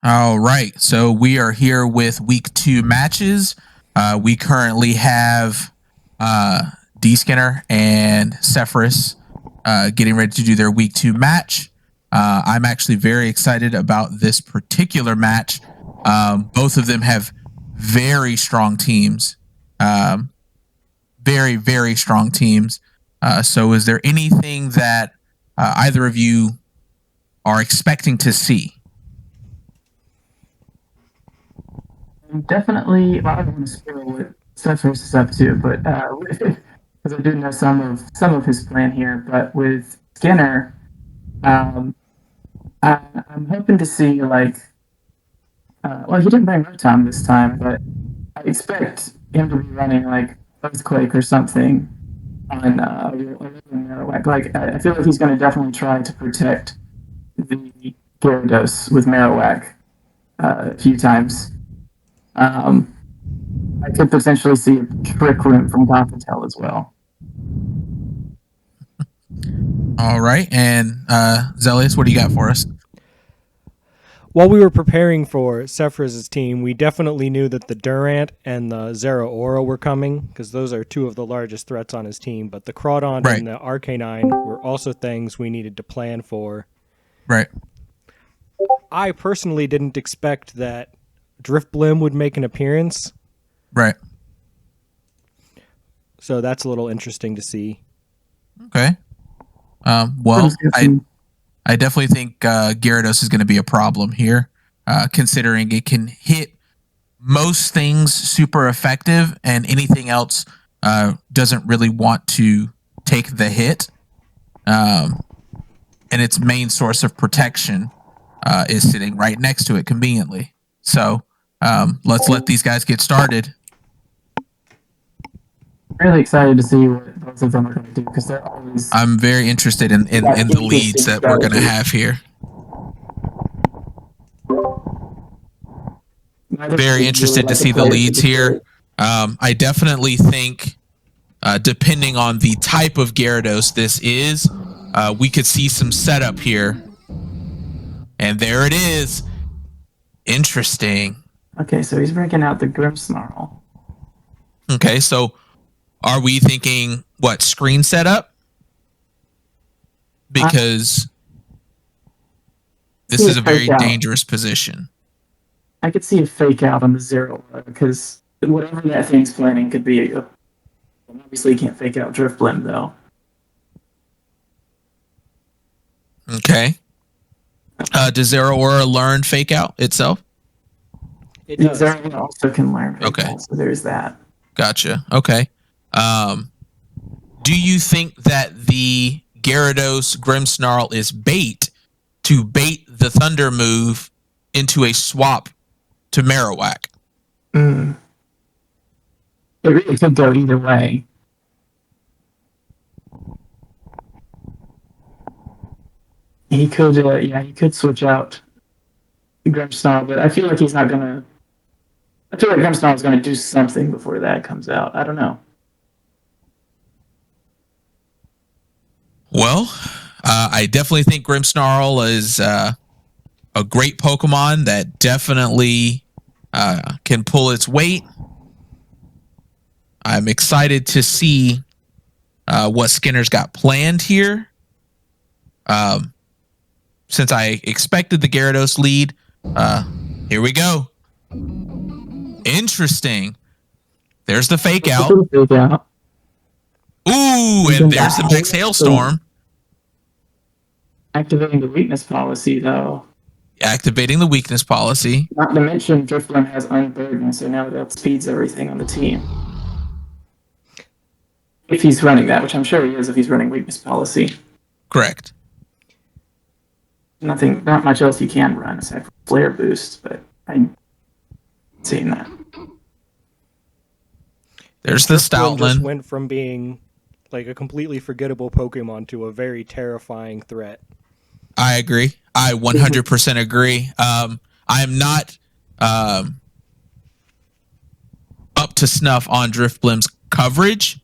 All right. So we are here with week 2 matches. We currently have Dskinner and Cepherus getting ready to do their week 2 match. I'm actually very excited about this particular match. Both of them have very strong teams. Very, very strong teams. So is there anything that either of you are expecting to see? Definitely, well, I don't want to spoil what Cepherus is up to, but because I do know some of his plan here. But with Skinner, um, I'm hoping to see well, he didn't bring Rotom this time, but I expect him to be running like Earthquake or something on Marowak. Like I feel like he's going to definitely try to protect the Gyarados with Marowak a few times. I could potentially see a Trick Room from Gothitelle as well. All right. And Xlelius, what do you got for us? While we were preparing for Cephrus' team, we definitely knew that the Durant and the Zeraora were coming, because those are two of the largest threats on his team. But the Crawdon and the Arcanine were also things we needed to plan for. Right. I personally didn't expect that Drifblim would make an appearance. Right. So that's a little interesting to see. Okay. Well, I definitely think Gyarados is going to be a problem here, considering it can hit most things super effective, and anything else doesn't really want to take the hit. And its main source of protection is sitting right next to it conveniently. So let's let these guys get started. Really excited to see what both of them are going to do, because they're always. I'm very interested in the leads that we're going to have here. Very interested to see the leads here. I definitely think, depending on the type of Gyarados this is, we could see some setup here. And there it is. Interesting. Okay, so he's breaking out the Grimmsnarl. Okay, so are we thinking, what, screen setup? Because this is a very dangerous position. I could see a fake out on the Zeraora, because whatever that thing's planning could be obviously, you can't fake out Drifblim, though. Okay. Does Zeraora learn fake out itself? Zeraora also can learn fake out, so there's that. Gotcha. Okay. Do you think that the Gyarados Grimmsnarl is bait to bait the Thunder move into a swap to Marowak? It really could go either way. He could, he could switch out Grimmsnarl, but I feel like he's not gonna. I feel like Grimmsnarl is gonna do something before that comes out. I don't know. Well, I definitely think Grimmsnarl is a great Pokemon that definitely can pull its weight. I'm excited to see what Skinner's got planned here. Since I expected the Gyarados lead, here we go. Interesting. There's the fake out. Ooh, and there's the next hailstorm. Activating the weakness policy, though. Activating the weakness policy. Not to mention, Drifblim has Unburden, so now that speeds everything on the team. If he's running that, which I'm sure he is if he's running weakness policy. Correct. Not much else you can run aside from Flare Boost, but I'm seeing that. There's the Stoutland. Just went from being like a completely forgettable Pokemon to a very terrifying threat. I agree. I 100% agree. I'm not up to snuff on Drifblim's coverage,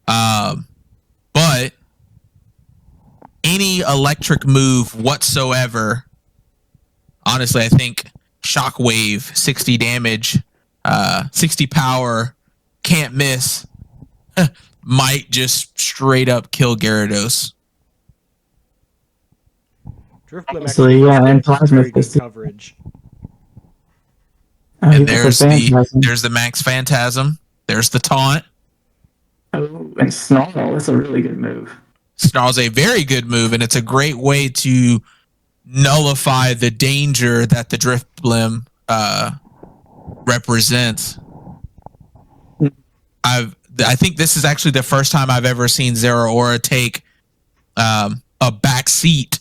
but any electric move whatsoever, honestly, I think Shockwave, 60 damage, 60 power, can't miss, might just straight up kill Gyarados. Drifblim actually and Plasma very good Fist. coverage. And there's the Max Phantasm. There's the taunt. Oh, and Snarl. That's a really good move. Snarl's a very good move, and it's a great way to nullify the danger that the Drifblim represents. I think this is actually the first time I've ever seen Zeraora take a back seat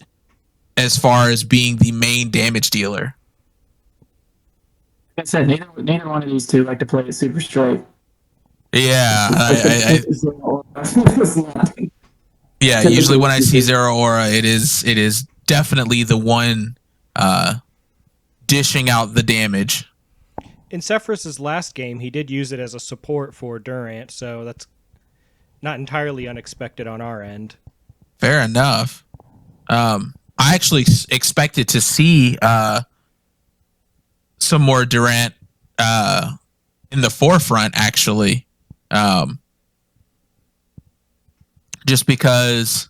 as far as being the main damage dealer. Like I said, neither one of these two like to play it super straight. Yeah, yeah. Usually when I see Zeraora, it is definitely the one dishing out the damage. In Cepherus' last game, he did use it as a support for Durant, so that's not entirely unexpected on our end. Fair enough. I actually expected to see some more Durant in the forefront, actually. Just because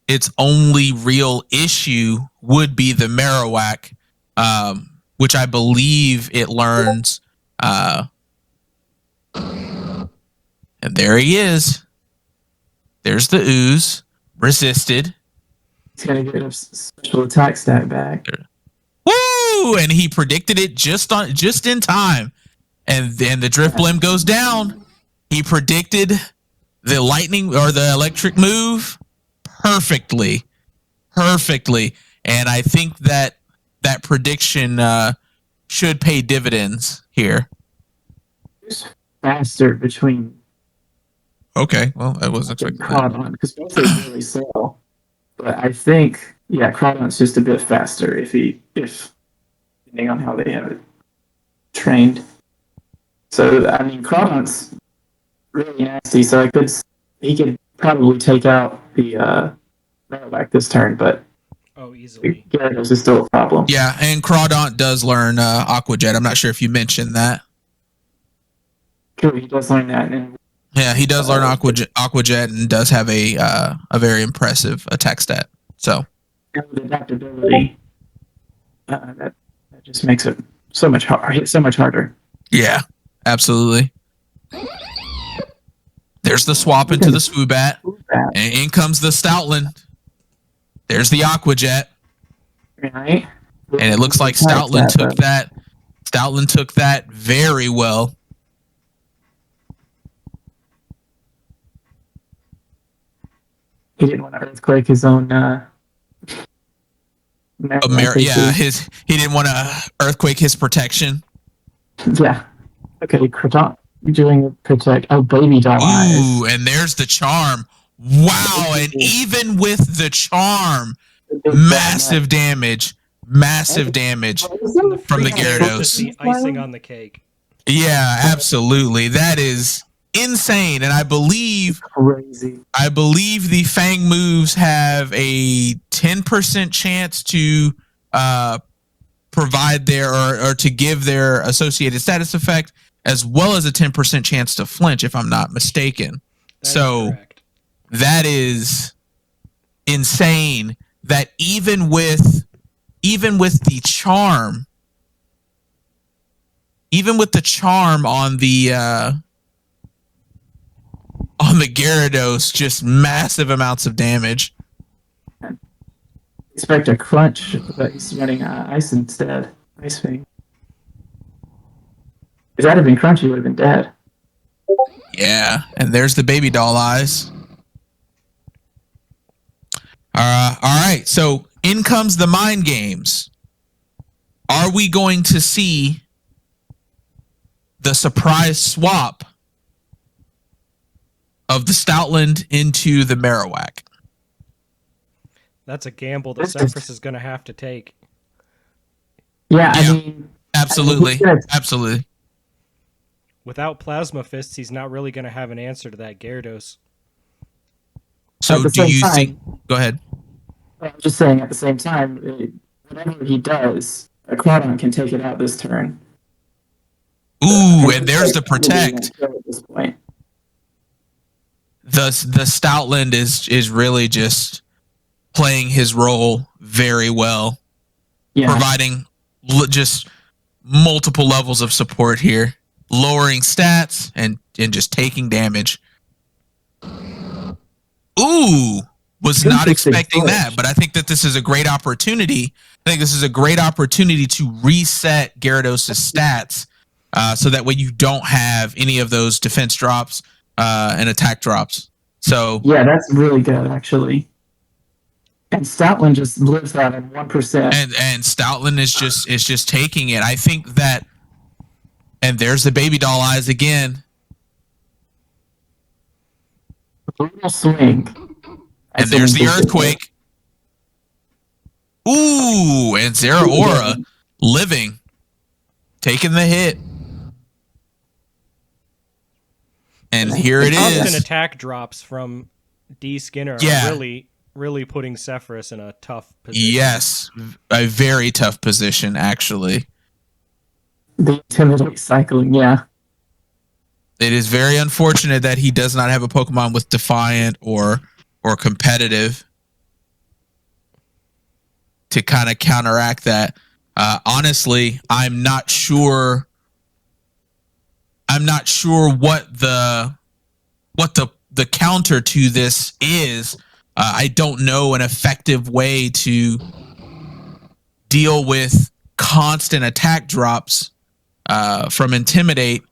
its only real issue would be the Marowak, which I believe it learns. And there he is. There's the ooze. Resisted. He's going to get a special attack stat back. Woo! And he predicted it just in time. And then the Drifblim goes down. He predicted the lightning or the electric move perfectly. And I think that prediction should pay dividends here. Faster between. Okay, well, I wasn't expecting Crawdon, because both are really slow. But I think, Crawdon's just a bit faster if depending on how they have it trained. So, I mean, Crawdon's really nasty, so he could probably take out the Marowak this turn, but easily. Gyarados is still a problem. Yeah, and Crawdon does learn Aqua Jet. I'm not sure if you mentioned that. True, he does learn that. And yeah, he does learn Aqua Jet and does have a very impressive attack stat. So with adaptability, that just makes it so much harder. Yeah, absolutely. There's the swap into the Swoobat, and in comes the Stoutland. There's the Aqua Jet, right? And it looks like Stoutland took that. Stoutland took that very well. He didn't want to earthquake his own. He didn't want to earthquake his protection. Yeah. Okay, doing protect. Oh, baby doll eyes. Ooh, and there's the charm. Wow, and even with the charm, massive damage. Massive damage from the Gyarados. The icing on the cake. Yeah, absolutely. That is insane. And I believe the Fang moves have a 10% chance to provide or to give their associated status effect, as well as a 10% chance to flinch, if I'm not mistaken. That is insane. That even with the charm, on the Gyarados, just massive amounts of damage. Expect a crunch, but he's running ice instead. Ice Fang. If that had been crunchy, he would have been dead. Yeah, and there's the baby doll eyes. All right, so in comes the mind games. Are we going to see the surprise swap of the Stoutland into the Marowak? That's a gamble that Cepherus is going to have to take. Yeah, I mean... Absolutely. Absolutely. Without Plasma Fists, he's not really going to have an answer to that Gyarados. So do you think... Go ahead. I'm just saying, at the same time, whatever he does, Crawdon can take it out this turn. Ooh, and there's the protect. At this point. The Stoutland is really just playing his role very well, providing just multiple levels of support here, lowering stats and just taking damage. Ooh, was not expecting that, but I think that this is a great opportunity. I think this is a great opportunity to reset Gyarados' stats, so that way you don't have any of those defense drops and attack drops. So yeah, that's really good actually. And Stoutland just lives that at 1%. And Stoutland is just taking it. I think that, and there's the baby doll eyes again. Brutal swing. And there's the earthquake. Ooh, and Zeraora living, taking the hit. And here it is. Constant attack drops from Dskinner are really putting Cepherus in a tough position. Yes, a very tough position, actually. The Intimidate cycling, yeah. It is very unfortunate that he does not have a Pokemon with Defiant or Competitive to kind of counteract that. Honestly, I'm not sure what the counter to this is. I don't know an effective way to deal with constant attack drops from Intimidate.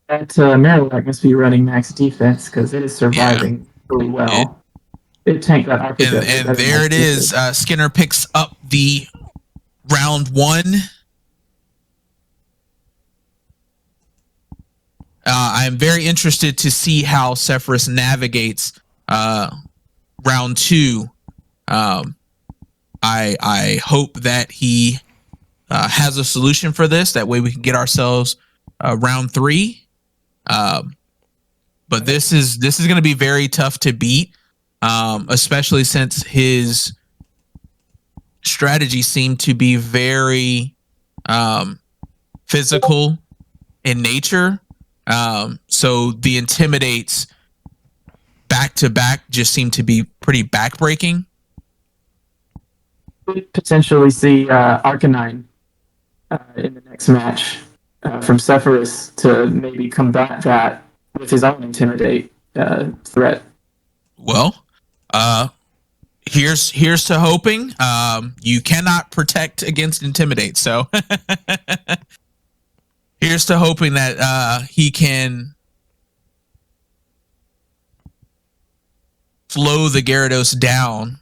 That Marowak must be running max defense because it is surviving really well. It tanked that opposite. And there it is. Skinner picks up the round 1. I'm very interested to see how Cepherus navigates round 2. I hope that he has a solution for this. That way we can get ourselves round 3. But this is going to be very tough to beat, especially since his strategy seemed to be very physical in nature. So the Intimidates back to back just seem to be pretty backbreaking. We could potentially see Arcanine in the next match from Cepherus to maybe combat that with his own Intimidate threat. Well, here's to hoping. You cannot protect against Intimidate, so here's to hoping that he can slow the Gyarados down.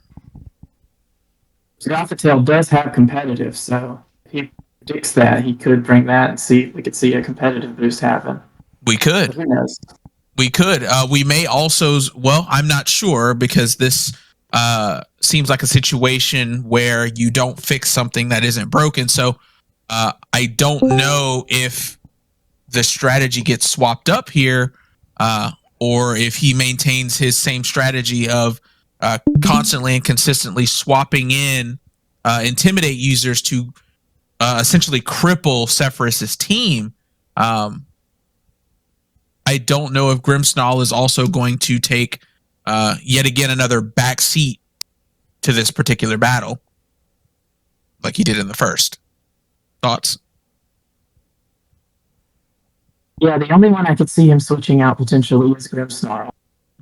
Gothitelle does have competitive, so he predicts that he could bring that and we could see a competitive boost happen. We could. But who knows? We could. We may also. Well, I'm not sure because this seems like a situation where you don't fix something that isn't broken. So I don't know if the strategy gets swapped up here, or if he maintains his same strategy of constantly and consistently swapping in Intimidate users to essentially cripple Cepherus' team. I don't know if Grimmsnarl is also going to take yet again another back seat to this particular battle, like he did in the first. Thoughts? Yeah, the only one I could see him switching out potentially is Grimmsnarl.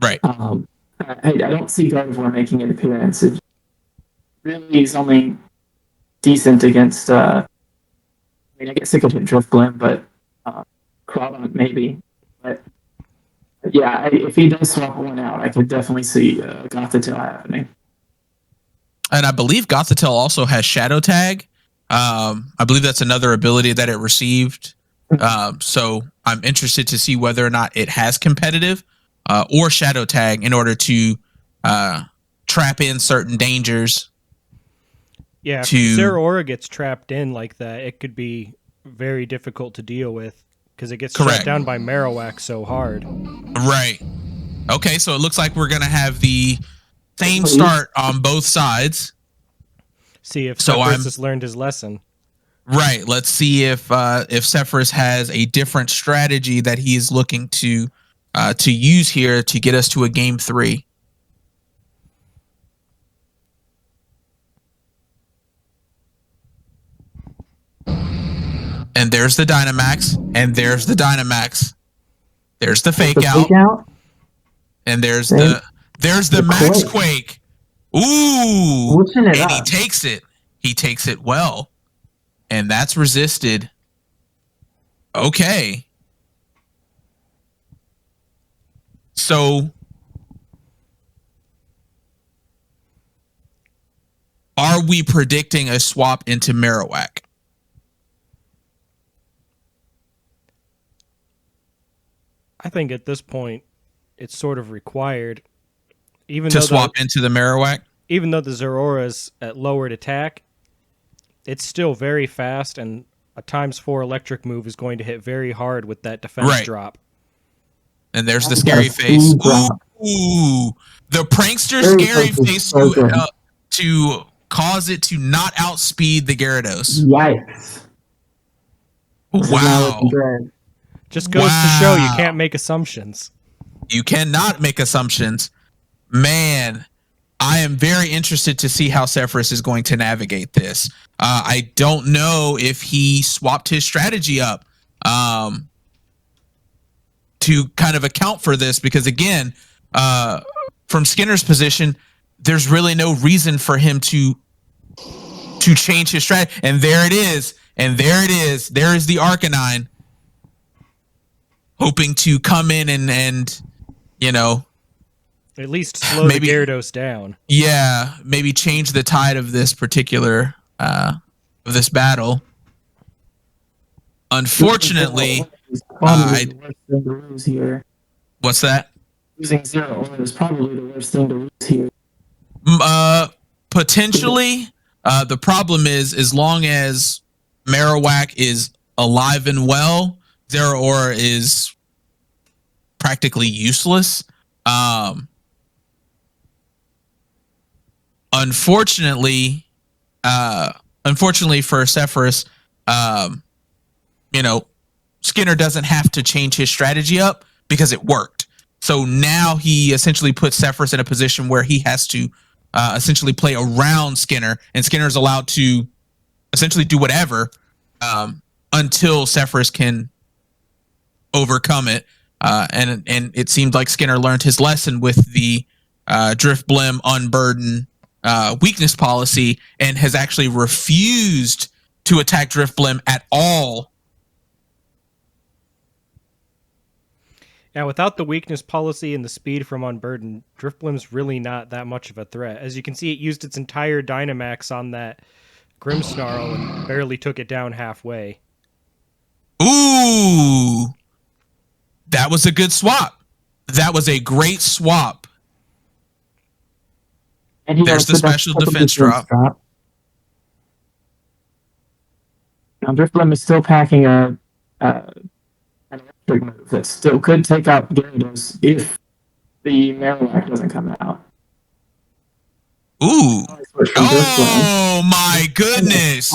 Right. I don't see Gardevoir making an appearance. It really is only decent against. I guess it could hit Driftblim, but Crawdon maybe. But yeah, if he does swap one out, I could definitely see Gothitelle happening. And I believe Gothitelle also has Shadow Tag. I believe that's another ability that it received. So I'm interested to see whether or not it has competitive or Shadow Tag in order to trap in certain dangers. Yeah, if Zeraora gets trapped in like that, it could be very difficult to deal with because it gets shut down by Marowak so hard. Right. Okay, so it looks like we're going to have the Same start on both sides. See if Cepherus has learned his lesson. Right. Let's see if Cepherus has a different strategy that he is looking to use here to get us to a game 3. And there's the Dynamax, and there's the Dynamax. There's the fake out. And there's the Max Quake. Ooh. And he takes it. He takes it well. And that's resisted. Okay. So are we predicting a swap into Marowak? I think at this point it's sort of required. Even to swap into the Marowak? Even though the Zeraora's at lowered attack, it's still very fast, and a ×4 electric move is going to hit very hard with that defense drop. And there's the scary face. Ooh, the prankster scary face to cause it to not outspeed the Gyarados. Yikes. Wow. Just goes to show you can't make assumptions. You cannot make assumptions. Man, I am very interested to see how Cepherus is going to navigate this. I don't know if he swapped his strategy up to kind of account for this, because again, from Skinner's position, there's really no reason for him to change his strategy. And there it is. And there it is. There is the Arcanine hoping to come in and you know, at least slow the Gyarados down. Yeah, maybe change the tide of this particular of this battle. Unfortunately, the worst thing to lose here. What's that? Losing Zeraora is probably the worst thing to lose here. Potentially. The problem is, as long as Marowak is alive and well, Zeraora is practically useless. Unfortunately for Cepherus, you know, Skinner doesn't have to change his strategy up because it worked. So now he essentially puts Cepherus in a position where he has to essentially play around Skinner, and Skinner's allowed to essentially do whatever until Cepherus can overcome it. And it seemed like Skinner learned his lesson with the Drifblim Unburden weakness policy, and has actually refused to attack Drifblim at all. Now, without the weakness policy and the speed from Unburden, Drifblim's really not that much of a threat. As you can see, it used its entire Dynamax on that Grimmsnarl and barely took it down halfway. Ooh! That was a good swap. That was a great swap. And there's the special defense drop. Now, Drifblim is still packing an electric move that still could take out Gyarados if the Marowak doesn't come out. Ooh. Oh my goodness.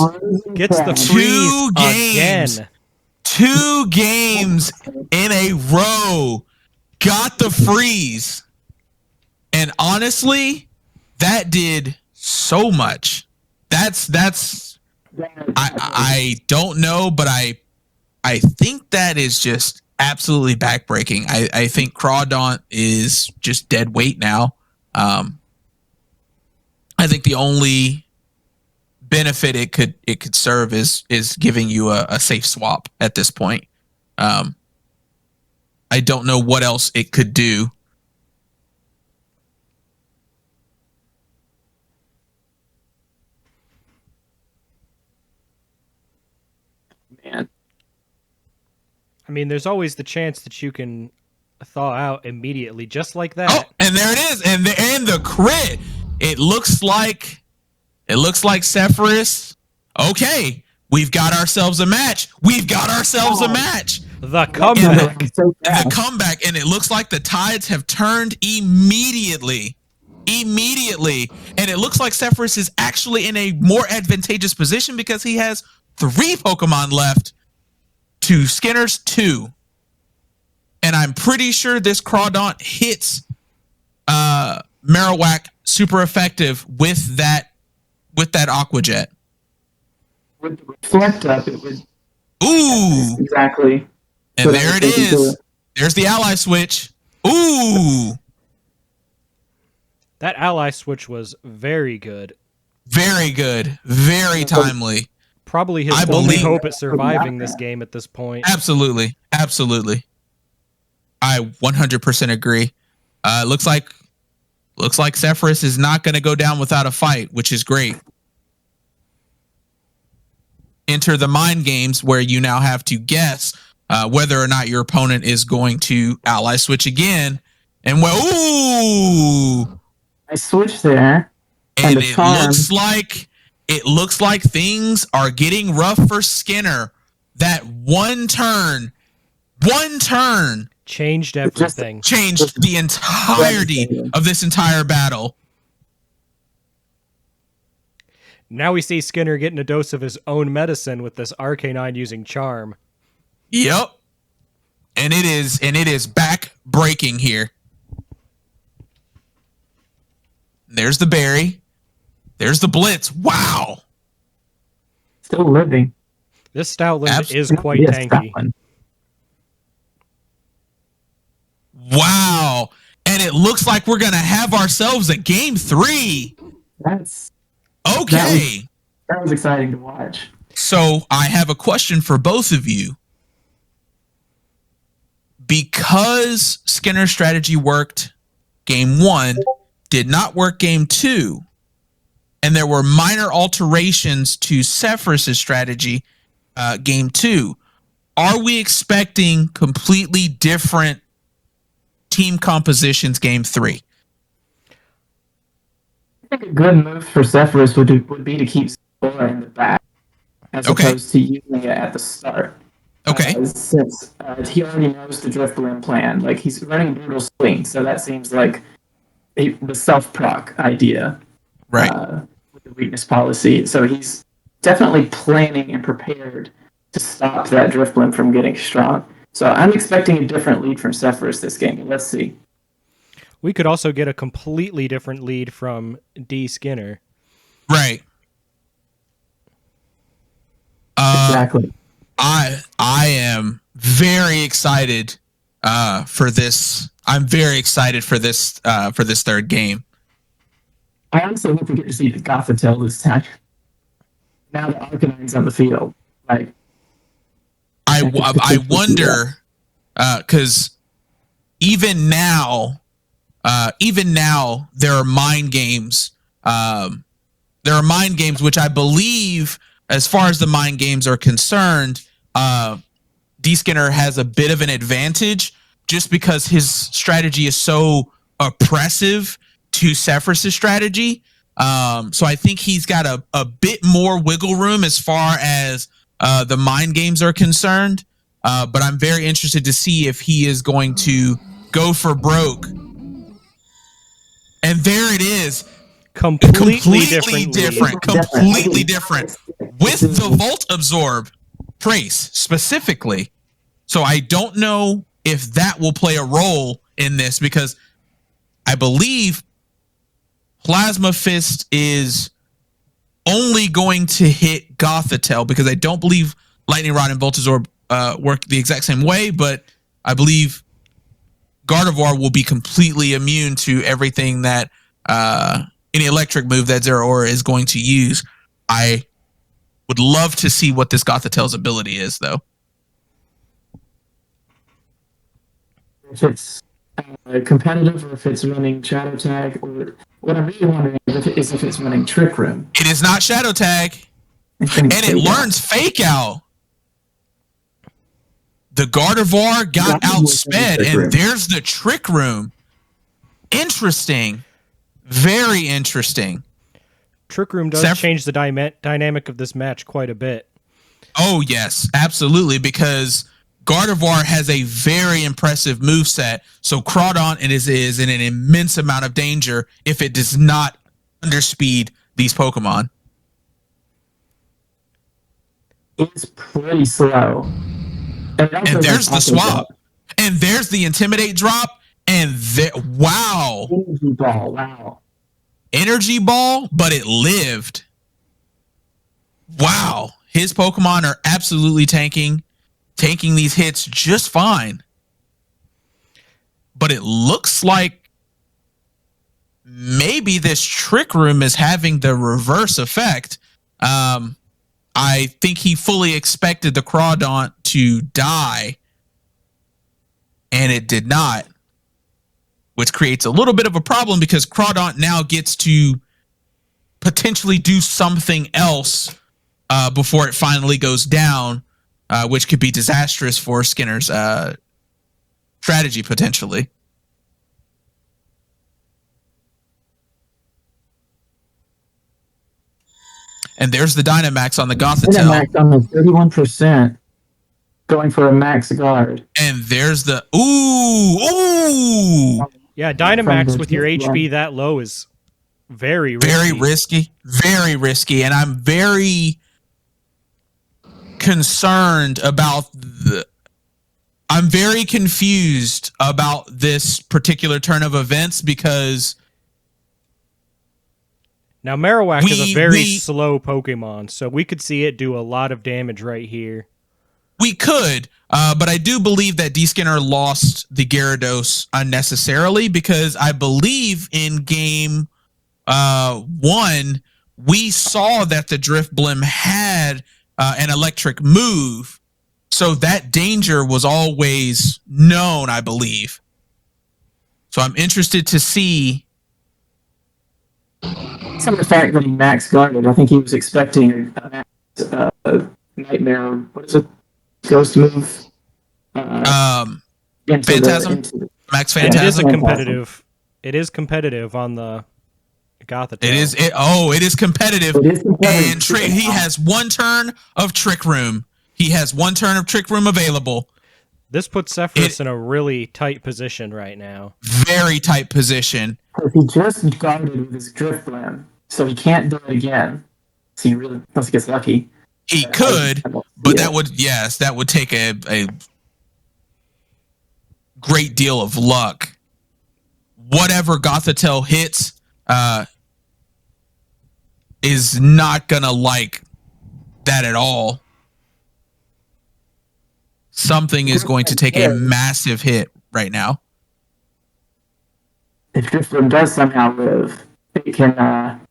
Gets the freeze again. 2 games in a row. Got the freeze. And honestly, that did so much. I don't know, but I think that is just absolutely backbreaking. I think Crawdaunt is just dead weight now. I think the only benefit it could serve is giving you a safe swap at this point. I don't know what else it could do. Man. I mean, there's always the chance that you can thaw out immediately, just like that. Oh, and there it is, and the crit. It looks like Cepherus. Okay, we've got ourselves a match. The comeback. The comeback, and it looks like the tides have turned immediately. immediately. And it looks like Cepherus is actually in a more advantageous position because he has 3 Pokemon left to Skinner's 2. And I'm pretty sure this Crawdaunt hits Marowak super effective with that Aqua Jet. With the reflect up, it would. Ooh! Exactly. And there it is. There's the ally switch. Ooh! That ally switch was very good. Very good. Very timely. Probably his only hope at surviving this game at this point. Absolutely. Absolutely. I 100% agree. Looks like Cepherus is not going to go down without a fight, which is great. Enter the mind games where you now have to guess whether or not your opponent is going to ally switch again. And ooh! I switched there. And it looks like things are getting rough for Skinner. That one turn changed everything. Changed the entirety of this entire battle. Now we see Skinner getting a dose of his own medicine with this Arcanine using Charm. Yep. And it is back breaking here. There's the berry. There's the blitz. Wow. Still living. This Stoutland is quite tanky. Stoutland. Wow. And it looks like we're going to have ourselves a game 3. That's okay. That was exciting to watch. So I have a question for both of you. Because Skinner's strategy worked game 1, did not work game 2, and there were minor alterations to Cepherus' strategy game 2, are we expecting completely different team compositions game 3? I think a good move for Cepherus would be to keep Zora in the back as opposed to using it at the start. Okay. Since he already knows the Drifblim plan. Like, he's running Brutal Swing, so that seems like the self-proc idea. Right. With the weakness policy. So he's definitely planning and prepared to stop that Drifblim from getting strong. So I'm expecting a different lead from Cepherus this game. Let's see. We could also get a completely different lead from Dskinner. Right. Exactly. I am very excited for this. I'm very excited for this third game. I honestly hope we get to see the Gothitelle this time. Now the Arcanine's on the field. Like, I wonder because even now there are mind games. There are mind games which I believe, as far as the mind games are concerned, Dskinner has a bit of an advantage just because his strategy is so oppressive to Cepherus' strategy. So I think he's got a bit more wiggle room as far as the mind games are concerned. But I'm very interested to see if he is going to go for broke. And there it is. Completely different. Completely different. With the Volt Absorb trace specifically. So I don't know if that will play a role in this because I believe Plasma Fist is only going to hit Gothitelle because I don't believe Lightning Rod and Volt Absorb work the exact same way, but I believe Gardevoir will be completely immune to everything that any electric move that Zeraora is going to use. I would love to see what this Gothitelle's ability is, though. If it's competitive or if it's running Shadow Tag, or what I'm really wondering is if it's running Trick Room. It is not Shadow Tag, and it learns Fake Out. The Gardevoir got outsped, and there's the Trick Room. Interesting. Very interesting. Trick Room does change the dynamic of this match quite a bit. Oh, yes, absolutely, because Gardevoir has a very impressive moveset, so Crawdaunt is in an immense amount of danger if it does not underspeed these Pokemon. It's pretty slow. And there's the swap. And there's the Intimidate drop. And wow. Energy Ball, wow. Energy Ball, but it lived. Wow. His Pokemon are absolutely taking these hits just fine. But it looks like maybe this Trick Room is having the reverse effect. I think he fully expected the Crawdaunt to die, and it did not, which creates a little bit of a problem because Crawdaunt now gets to potentially do something else before it finally goes down, which could be disastrous for Skinner's strategy potentially. And there's the Dynamax on the Gothitelle. Dynamax on the 31%, going for a max guard. And there's the ooh. Yeah, Dynamax with your HP that low is very risky. Very risky. And I'm very concerned about I'm very confused about this particular turn of events because now Marowak is a very slow Pokemon, so we could see it do a lot of damage right here. We could, but I do believe that Dskinner lost the Gyarados unnecessarily because I believe in game 1 we saw that the Drifblim had an electric move, so that danger was always known, I believe. So I'm interested to see. Some of the fact that he max guarded, I think he was expecting a Nightmare. What is it? Ghost move. Phantasm. Max Phantasm. It is competitive. It is competitive on the Gothitelle. It is. It is competitive. It is competitive. And he has one turn of Trick Room. He has one turn of Trick Room available. This puts Cephalus in a really tight position right now. Very tight position. He just guarded with his Drifblim, so he can't do it again. So he really, unless he gets lucky. He could, but that would take a great deal of luck. Whatever Gothitelle hits is not gonna like that at all. Something is going to take a massive hit right now. If Drifblim does somehow live, it can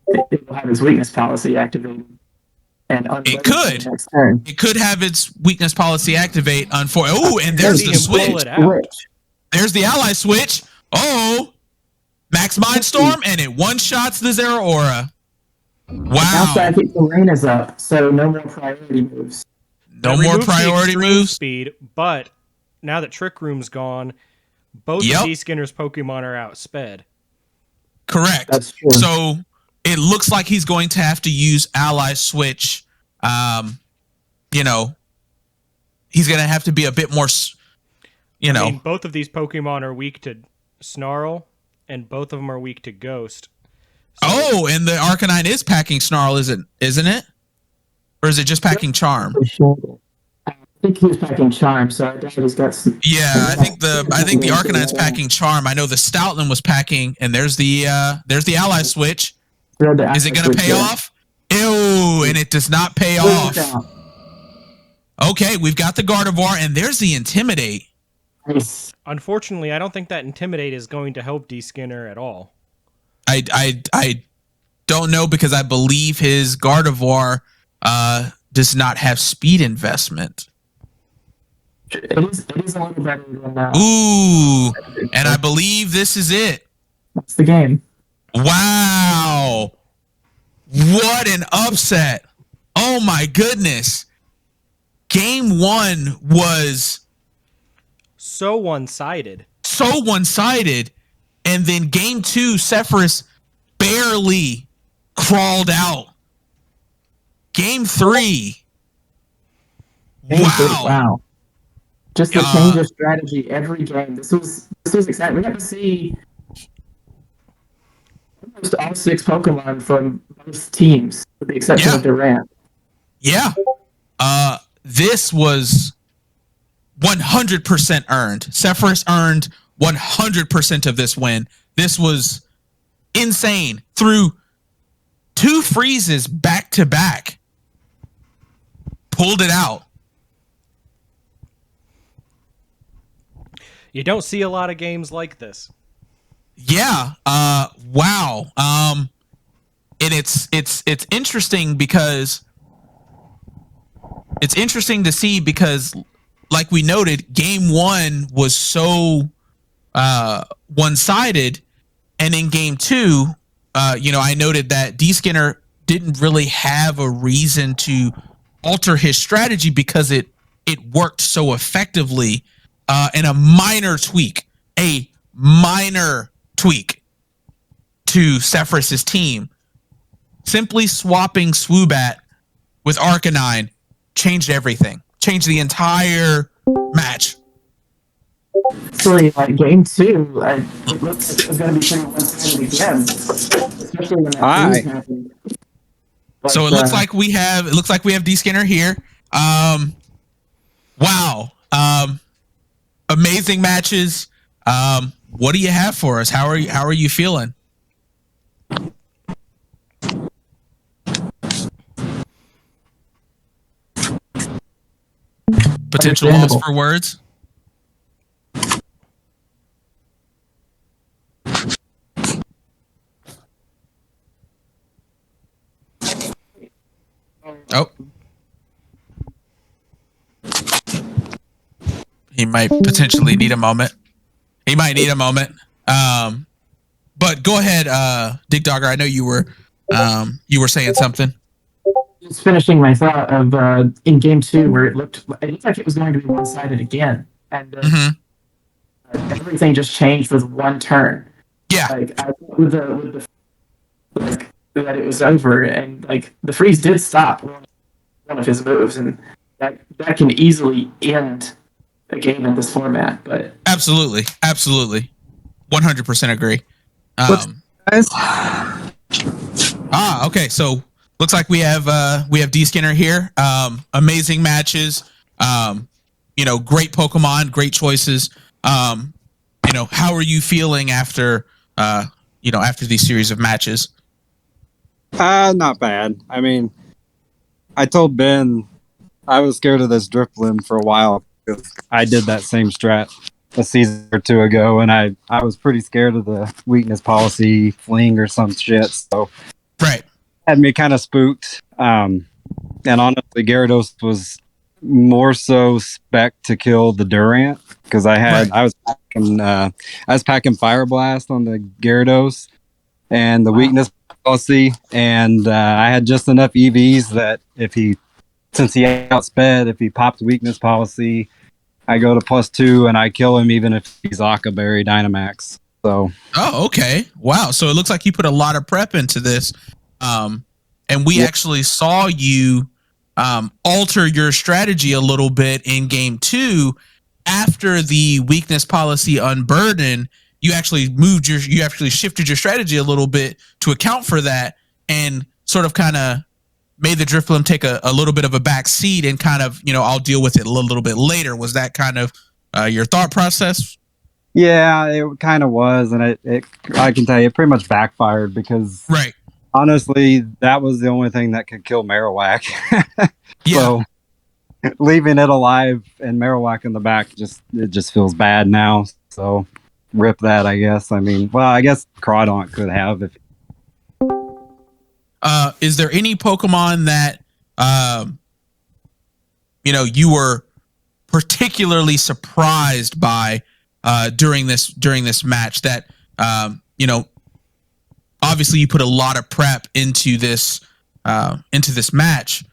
it will have his weakness policy activated. And it could have its weakness policy activate. Oh, and there's the switch. There's the ally switch. Oh, Max Mindstorm, and it one-shots the Zeraora. Wow. Now Psychic Terrain is up, so no more priority moves. No more priority moves. Speed, but now that Trick Room's gone, both of Dskinner's Pokemon are outsped. Correct. That's true. So it looks like he's going to have to use Ally Switch. He's going to have to be a bit more, I mean, both of these Pokemon are weak to Snarl, and both of them are weak to Ghost. So and the Arcanine is packing Snarl, isn't it? Or is it just packing Charm? I think he was packing Charm, so I doubt he's got some. Yeah, I think the Arcanine's packing Charm. I know the Stoutland was packing, and there's the Ally Switch. Is it going to pay off? Ew, and it does not pay off. Okay, we've got the Gardevoir, and there's the Intimidate. Unfortunately, I don't think that Intimidate is going to help Dskinner at all. I don't know because I believe his Gardevoir does not have speed investment. It is a little better than that. Ooh, and I believe this is it. That's the game. Wow. What an upset. Oh my goodness. Game 1 was so one-sided. And then game 2, Cepherus barely crawled out. Game 3. Wow. just the change of strategy every game. This was exciting. We got to see almost all 6 Pokemon from both teams, with the exception of Durant. Yeah. This was 100% earned. Cepherus earned 100% of this win. This was insane. Through 2 freezes back to back, pulled it out. You don't see a lot of games like this. Yeah. Wow. And it's interesting because it's interesting to see because, like we noted, game 1 was so one-sided, and in game 2, I noted that Dskinner didn't really have a reason to alter his strategy because it worked so effectively. And a minor tweak to Cepherus' team, simply swapping Swoobat with Arcanine changed everything. Changed the entire match. Actually, game 2, it looks like it was going to be pretty one-sided again, especially when that freeze happened. But, so it looks like we have Dskinner here. Wow. Amazing matches. What do you have for us? How are you feeling? Potential loss for words. Oh. He might potentially need a moment. But go ahead, Digdogger. I know you were saying something. Just finishing my thought of in game 2 where it looked like it was going to be one-sided again, and everything just changed with one turn. Yeah, like I thought with the that it was over, and the freeze did stop one of his moves, and that can easily end a game in this format. But absolutely, 100% agree. Guys? Okay, so looks like we have Dskinner here. Amazing matches. Great Pokemon, great choices. How are you feeling after these series of matches? Not bad. I mean, I told Ben I was scared of this Drifloon for a while because I did that same strat a season or 2 ago, and I was pretty scared of the weakness policy fling or some shit. So right, had me kind of spooked. And honestly, Gyarados was more so spec to kill the Durant because I was packing Fire Blast on the Gyarados and the weakness policy, and I had just enough EVs that since he outsped, if he popped weakness policy, I go to +2 and I kill him even if he's Aqua Berry Dynamax. So. Oh, okay. Wow. So it looks like you put a lot of prep into this, and we actually saw you alter your strategy a little bit in game 2 after the weakness policy unburdened. You actually shifted your strategy a little bit to account for that, and sort of kind of made the Drifloon take a little bit of a back seat and kind of, I'll deal with it a little bit later. Was that kind of your thought process? Yeah, it kind of was, and I can tell you it pretty much backfired because honestly, that was the only thing that could kill Marowak. So leaving it alive and Marowak in the back it just feels bad now. So rip that, I guess. I mean, well, I guess Crawdaunt could have if. Is there any Pokemon that you were particularly surprised by during this match that obviously you put a lot of prep into this match,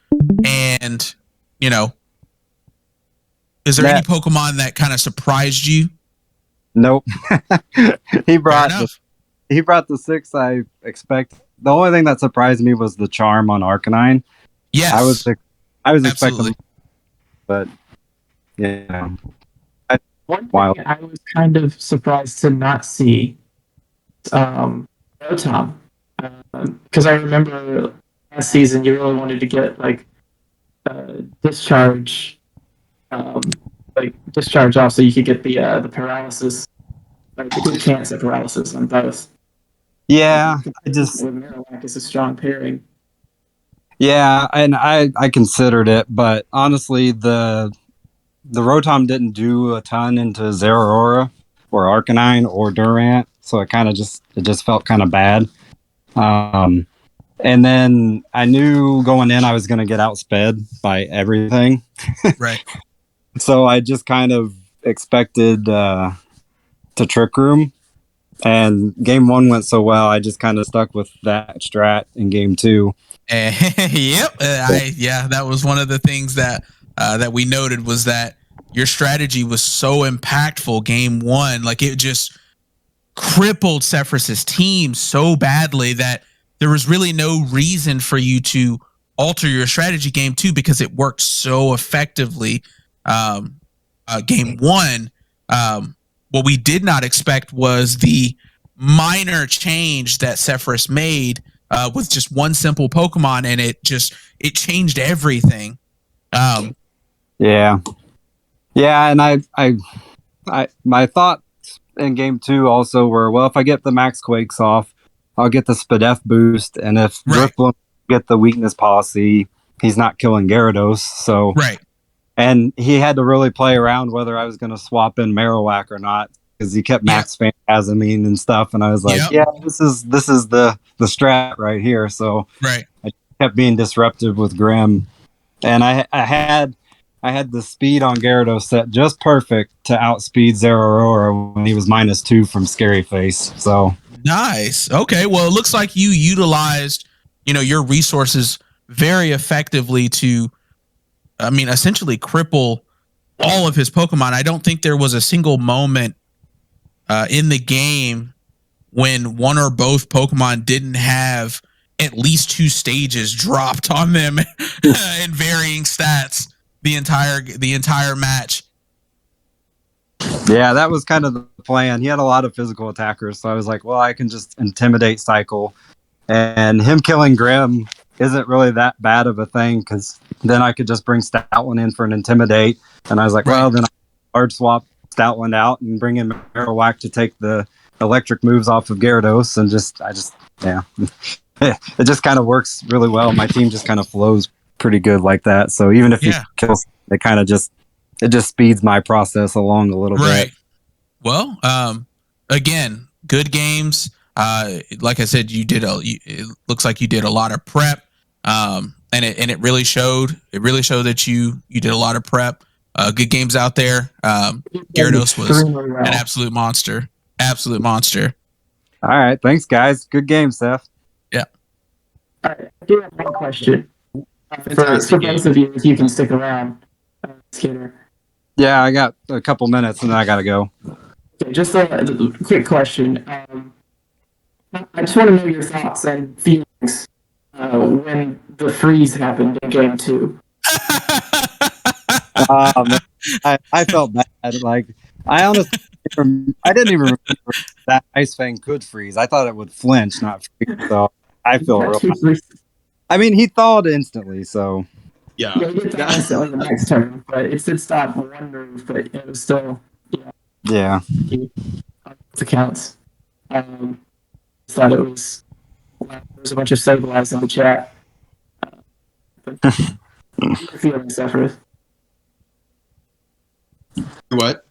and is there any Pokemon that kind of surprised you? Nope. He brought the 6 I expected. The only thing that surprised me was the charm on Arcanine. Yes, I was expecting, but yeah. One Wild. thing I was kind of surprised to not see, Rotom, because I remember last season you really wanted to get like discharge, discharge off so you could get the paralysis, like the good chance at paralysis on both. Yeah, I With just Marowak is a strong pairing. yeah, and I considered it, but honestly, the Rotom didn't do a ton into Zeraora or Arcanine or Durant, so it just felt kind of bad. Um, and then I knew going in I was going to get outsped by everything, Right. so I just kind of expected to Trick Room. And game one went so well, I just kind of stuck with that strat in game two. Yep. Yeah, that was one of the things that that we noted was that your strategy was so impactful game one. Like it just crippled Cepherus's team so badly that there was really no reason for you to alter your strategy game two because it worked so effectively. Game one, what we did not expect was the minor change that Cepherus made with just one simple Pokemon, and it changed everything. Yeah, yeah, and I my thoughts in game two also were, well, if I get the Max Quakes off, I'll get the Spadef boost, and if Right. Drifblim get the weakness policy, he's not killing Gyarados. So Right. and he had to really play around whether I was going to swap in Marowak or not because he kept Max Phantasmine and stuff, and I was like, yeah, this is the strat right here. So Right. I kept being disruptive with Grim, and I had the speed on Gyarados set just perfect to outspeed Zeraora when he was -2 from Scary Face. So Nice. Okay. Well, it looks like you utilized, your resources very effectively to, essentially cripple all of his Pokemon. I don't think there was a single moment in the game when one or both Pokemon didn't have at least 2 stages dropped on them in varying stats the entire match. yeah, that was kind of the plan. He had a lot of physical attackers, so I was like, well, I can just intimidate cycle, and him killing Grim isn't really that bad of a thing because then I could just bring Stoutland in for an intimidate, and I was like, well, then I hard swap Stoutland out and bring in Marowak to take the electric moves off of Gyarados, and yeah, it just kind of works really well. My team just kind of flows pretty good like that. So even if he kills, it kind of just speeds my process along a little bit. Well, again, good games. Like I said, it looks like you did a lot of prep, and it really showed. It really showed that you did a lot of prep. Good games out there. Gyarados was an absolute monster. Absolute monster. All right, thanks, guys. Good game, Seth. Yeah. All right, I do have one question for both of you, if you can stick around, Skinner. Yeah, I got a couple minutes and then I gotta go. Okay, just a quick question. I just want to know your thoughts and feelings when the freeze happened in game 2. I felt bad. Like, I honestly, I didn't even remember that Ice Fang could freeze. I thought it would flinch, not freeze. So I feel real bad. I mean, he thawed instantly, so. Yeah, he did that instantly the next turn, but it did stop one move, but it was still, Yeah. It counts. Thought it was, there was a bunch of stabilized in the chat. Feeling Cepherus. What?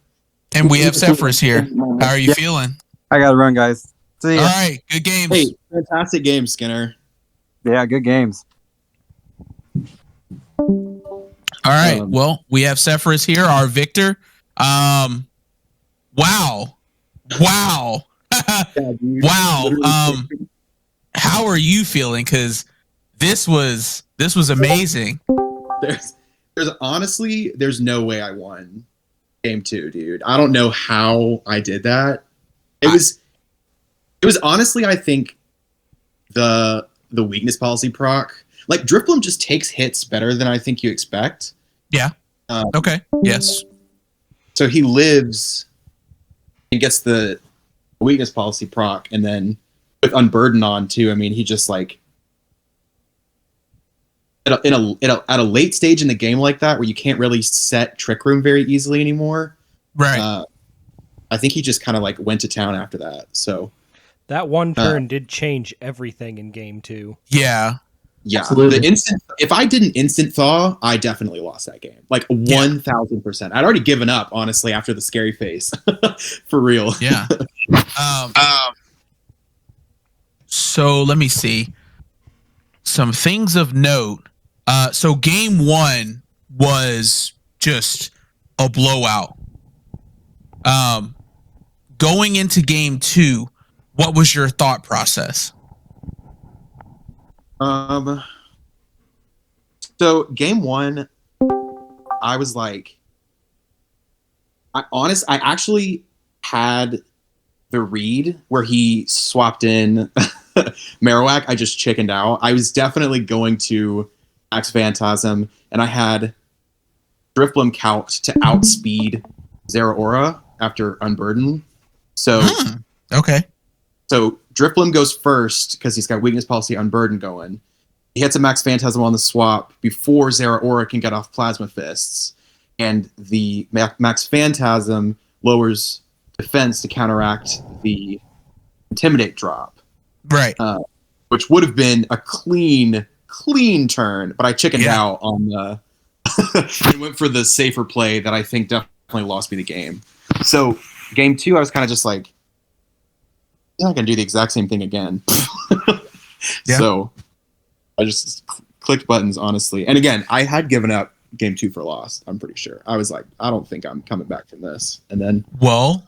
And we have Cepherus here. How are you feeling? I gotta run, guys. See ya. All right, good games. Hey, fantastic game, Skinner. Yeah, good games. All right. Well, we have Cepherus here, our victor. Wow. Wow. Wow. How are you feeling? Because this was amazing. There's honestly, there's no way I won game 2, dude. I don't know how I did that. It was honestly, I think the weakness policy proc, like Drifblim just takes hits better than I think you expect. Yeah. Okay. Yes. So he lives and gets the weakness policy proc, and then with Unburden on too. I mean, he just like at a late stage in the game like that, where you can't really set Trick Room very easily anymore. Right. I think he just kind of like went to town after that. So that one turn did change everything in game 2. Yeah. Yeah. Absolutely. If I didn't instant thaw, I definitely lost that game. Like 1000%. I'd already given up, honestly, after the scary face. For real. Yeah. So let me see. Some things of note. So game 1 was just a blowout. Going into game 2, what was your thought process? So game 1, I was like, I actually had the read where he swapped in Marowak. I just chickened out. I was definitely going to Max Phantasm, and I had Drifblim calced to outspeed Zeraora after Unburden. So okay. So Drifblim goes first because he's got weakness policy Unburden going. He hits a Max Phantasm on the swap before Zeraora can get off Plasma Fists, and the Max Phantasm lowers defense to counteract the Intimidate drop. Right. Which would have been a clean turn, but I chickened out on the and went for the safer play that I think definitely lost me the game. So game 2, I was kind of just like, I'm not going to do the exact same thing again. So I just clicked buttons, honestly. And again, I had given up game 2 for lost, I'm pretty sure. I was like, I don't think I'm coming back from this. And then... Well,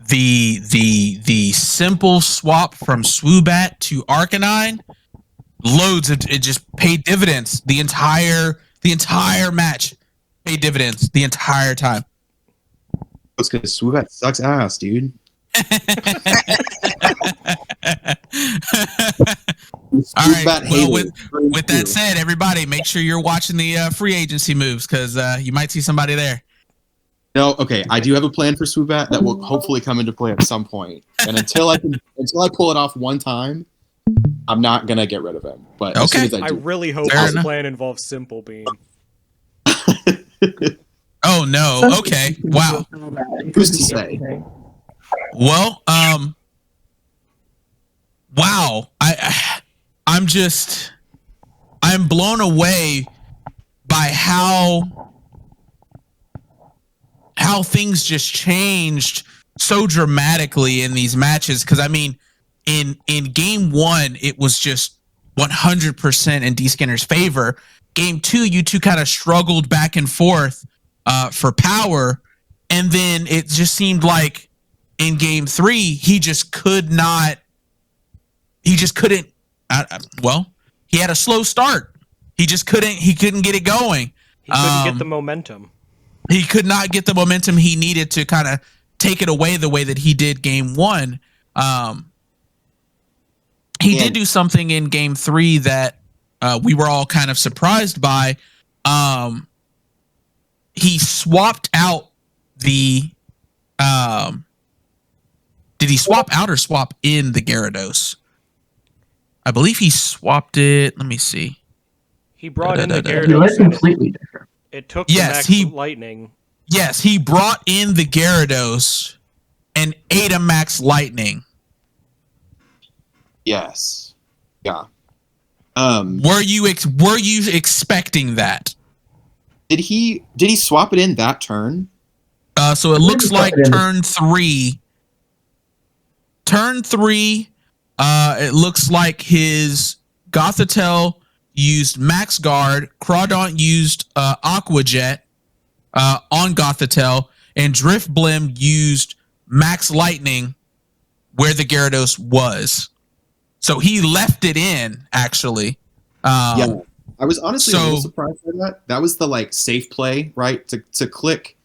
the simple swap from Swoobat to Arcanine, it just paid dividends. The entire match paid dividends the entire time. It's because Swoobat sucks ass, dude. All right. Well, with that said, everybody, make sure you're watching the free agency moves, because you might see somebody there. No, okay. I do have a plan for Swoobat that will hopefully come into play at some point. And until I pull it off one time, I'm not gonna get rid of him. But as soon as I really hope this plan involves Simple Beam. Oh no! Okay. Wow. Who's to say? Well, wow. I'm blown away by how things just changed so dramatically in these matches. Because I mean, in game 1, it was just 100% in Dskinner's favor. Game 2, you two kind of struggled back and forth for power, and then it just seemed like in game 3 he just couldn't. Well, he had a slow start. He couldn't get it going. He couldn't get the momentum. He could not get the momentum he needed to kind of take it away the way that he did game 1. He did do something in game 3 that we were all kind of surprised by. He swapped out the... did he swap out or swap in the Gyarados? I believe he swapped it. Let me see. He brought in the Gyarados. Completely different. It took the Max Lightning. Yes, he brought in the Gyarados and ate a Max Lightning. Yes. Yeah. Were you expecting that? Did he swap it in that turn? So it looks like turn 3. Turn 3, it looks like his Gothitelle used Max Guard, Crawdaunt used Aqua Jet on Gothitelle, and Drifblim used Max Lightning where the Gyarados was. So he left it in, actually. Yeah, I was honestly a little surprised by that. That was the like safe play, right? To click.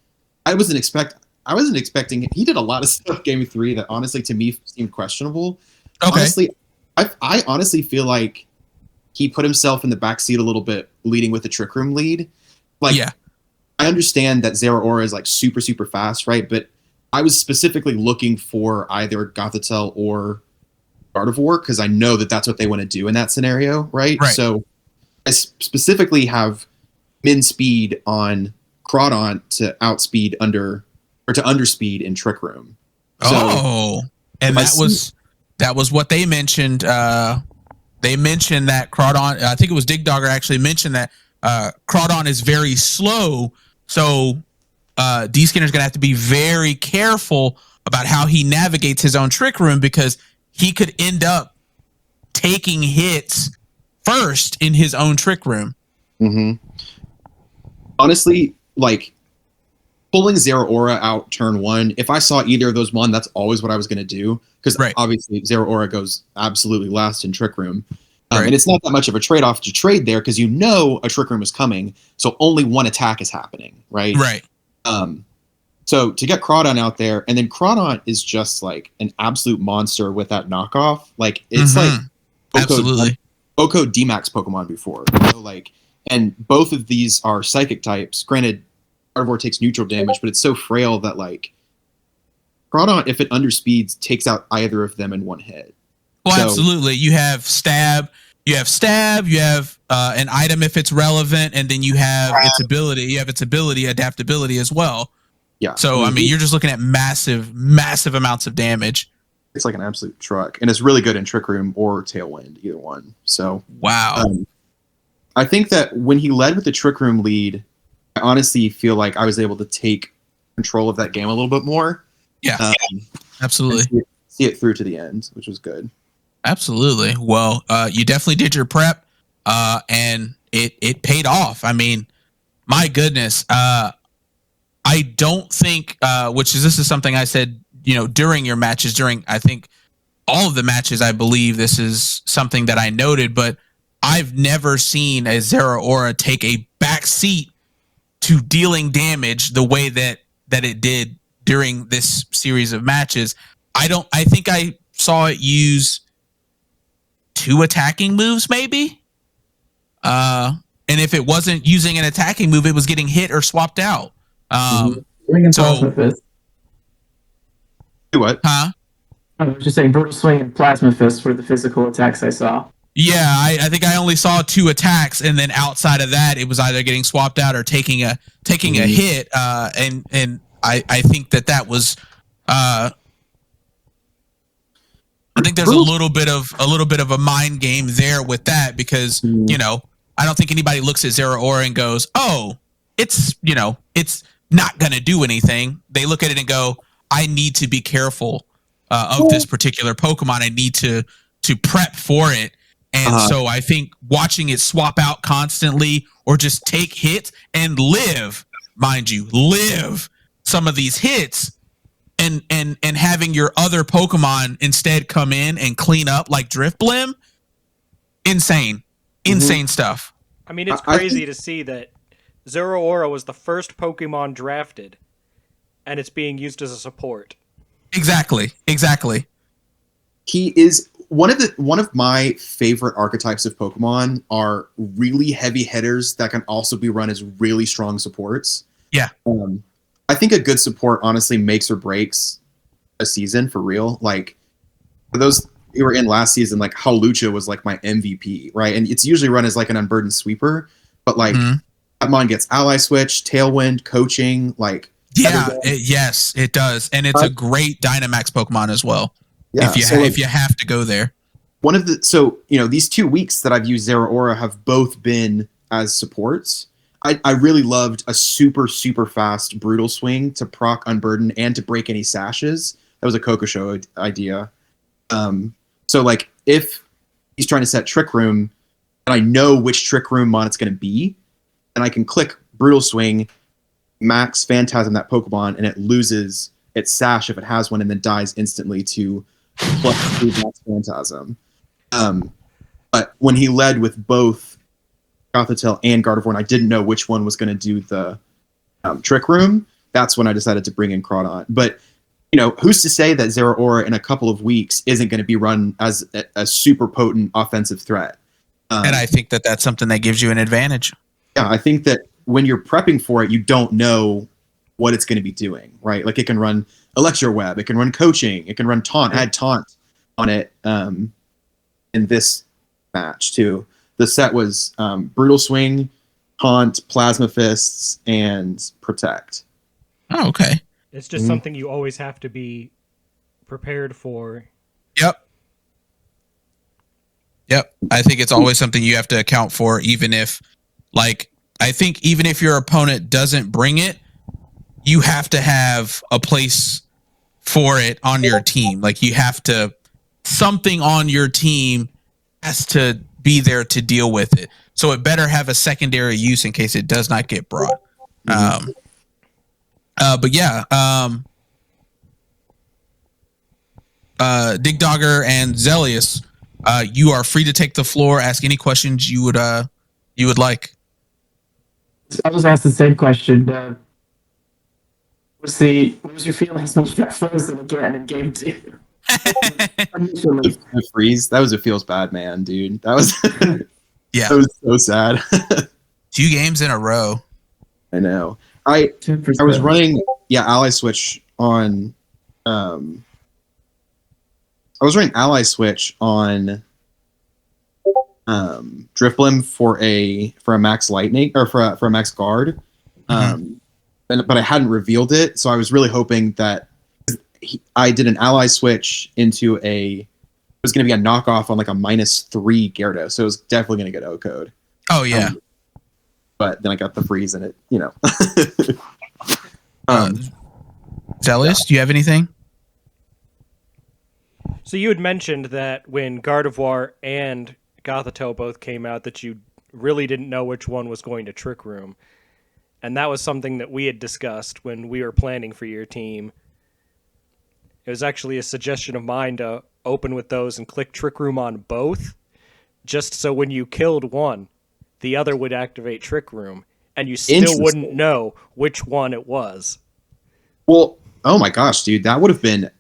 I wasn't expecting. He did a lot of stuff game 3 that honestly to me seemed questionable. Okay. Honestly, I honestly feel like he put himself in the backseat a little bit, leading with the Trick Room lead. Like, I understand that Zeraora is like super, super fast, right? But I was specifically looking for either Gothitelle or Gardevoir because I know that that's what they want to do in that scenario, right? So I specifically have min speed on Crawdaunt to outspeed to underspeed in Trick Room. So and that was what they mentioned. They mentioned that Crawdaunt, I think it was Digdogger actually mentioned that Crawdaunt is very slow. So Dskinner's going to have to be very careful about how he navigates his own Trick Room because he could end up taking hits first in his own Trick Room. Honestly, like pulling Zeraora out turn 1, if I saw either of those one, that's always what I was going to do because obviously Zeraora goes absolutely last in Trick Room. And it's not that much of a trade-off to trade there because you know a Trick Room is coming, so only one attack is happening, right? So to get Crawdaunt out there, and then Crawdaunt is just like an absolute monster with that knockoff. Like it's like Oko D-Max Pokemon before, you know, like, and both of these are psychic types. Granted, Gardevoir takes neutral damage, but it's so frail that like Crawdaunt, if it underspeeds, takes out either of them in one hit. Well, absolutely. You have stab, you have an item if it's relevant, and then you have its ability. You have its ability, adaptability as well. Yeah. So I mean, you're just looking at massive amounts of damage. It's like an absolute truck, and it's really good in Trick Room or Tailwind, either one. So wow. I think that when he led with the Trick Room lead, I honestly feel like I was able to take control of that game a little bit more. Yeah, absolutely. See it through to the end, which was good. Absolutely. Well, you definitely did your prep, and it paid off. I mean, my goodness. I don't think, this is something I said, you know, during your matches, I think all of the matches, I believe this is something that I noted, but I've never seen a Zeraora take a back seat to dealing damage the way that it did during this series of matches. I think I saw it use 2 attacking moves, maybe. And if it wasn't using an attacking move, it was getting hit or swapped out. Plasma Fist. What? Huh? I was just saying Brutal Swing and Plasma Fist were the physical attacks I saw. Yeah, I think I only saw 2 attacks, and then outside of that, it was either getting swapped out or taking a hit. And I think that was. I think there's a little bit of a mind game there with that because you know I don't think anybody looks at Zeraora and goes, oh, it's not gonna do anything. They look at it and go, I need to be careful of this particular Pokemon. I need to prep for it. And so I think watching it swap out constantly or just take hits and live some of these hits and having your other Pokemon instead come in and clean up like Drifblim, insane stuff. I mean, it's crazy to see that Zeraora was the first Pokemon drafted and it's being used as a support. Exactly. He is one of my favorite archetypes of Pokemon are really heavy hitters that can also be run as really strong supports. Yeah. I think a good support honestly makes or breaks a season for real. Like for those who were in last season, like Hawlucha was like my MVP, right? And it's usually run as like an unburdened sweeper, but like Pokemon gets ally switch, tailwind, coaching, like yes, it does, and it's a great Dynamax Pokemon as well. Yeah, if you have to go there. These 2 weeks that I've used Zeraora have both been as supports. I really loved a super, super fast Brutal Swing to proc Unburden and to break any sashes. That was a Coco Show idea. So like if he's trying to set Trick Room and I know which Trick Room mon it's going to be, and I can click Brutal Swing, max Phantasm that Pokemon, and it loses its sash if it has one and then dies instantly to +3 max Phantasm. But when he led with both Gothitelle and Gardevoir, and I didn't know which one was going to do the Trick Room, that's when I decided to bring in Crawdaunt. But, you know, who's to say that Zeraora in a couple of weeks isn't going to be run as a super potent offensive threat? And I think that that's something that gives you an advantage. Yeah, I think that when you're prepping for it, you don't know what it's going to be doing, right? Like it can run Electro Web, it can run Coaching, it can run Taunt. I had Taunt on it in this match too. The set was Brutal Swing, Taunt, Plasma Fists, and Protect. Oh, okay. It's just something you always have to be prepared for. Yep. I think it's always something you have to account for, even if, like, I think even if your opponent doesn't bring it, you have to have a place for it on your team. Like, you have to, something on your team has to be there to deal with it. So it better have a secondary use in case it does not get brought. But yeah, Digdogger and Xlelius, you are free to take the floor. Ask any questions you would like. I'll just ask the same question. What was your feelings when you got frozen again in game 2? The freeze, that was a feels bad, man, dude. That was yeah, that was so sad. 2 games in a row. I know. I was running Ally Switch on I was running Ally Switch on Drifblim for a Max Lightning or for a Max Guard. But I hadn't revealed it, so I was really hoping that I did an Ally Switch into it was going to be a knockoff on like a -3 Gyarados, so it was definitely going to get O-code. Oh yeah. But then I got the freeze and it, Xlelius, do you have anything? So you had mentioned that when Gardevoir and Gothitelle both came out that you really didn't know which one was going to Trick Room. And that was something that we had discussed when we were planning for your team. It was actually a suggestion of mine to open with those and click Trick Room on both, just so when you killed one, the other would activate Trick Room, and you still wouldn't know which one it was. Well, oh my gosh, dude, that would have been